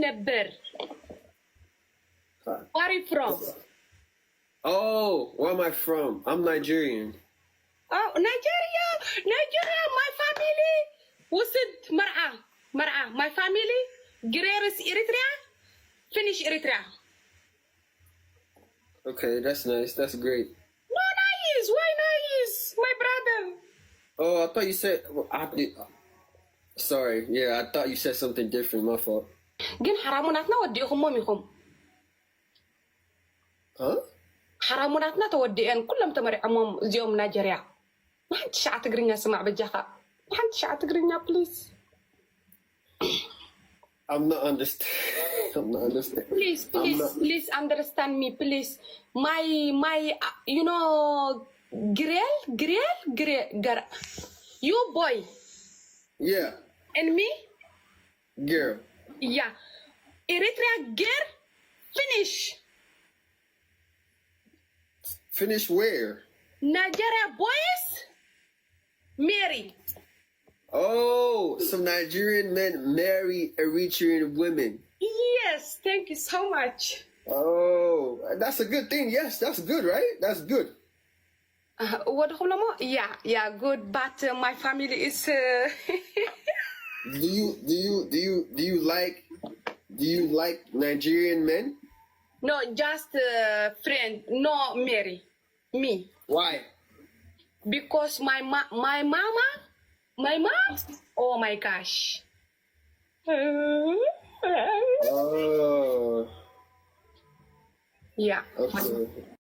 ነበር. Where are you from? Oh, where am I from? I'm Nigerian. Oh, Nigeria. Nigeria, my family. Wusid Mar'a. Mar'a, my family. Greris Eritrea. Finish Eritrea. Okay, that's nice. That's great. No, nice. Why nice? My brother. Oh, I thought you said. Well, sorry. Yeah, I thought you said something different. My fault. ግን حراموناتنا وديهم ይኹም Huh? حراموناتنا ተወዲአን ኩሎም ተመሪዖሞም እዚኦም ናይጀርያ ማንት ሻዓ ትግርኛ ስማዕ በጃኻ ማንት ሻዓ ትግርኛ ፕሊዝ I'm not understand. Please understand me please my you know grill you boy Yeah. and me Girl. yeah Eritrea girl finish Finish where? Nigeria boys marry. Oh, some Nigerian men marry Eritrean women. Yes, thank you so much. Oh, that's a good thing. Yes, that's good, right? That's good. What Holomo? Yeah, good. But my family is. Do you like Nigerian men? No, just friend. No, marry me. Why? Because my mama. Oh my gosh. Oh. Yeah. Okay.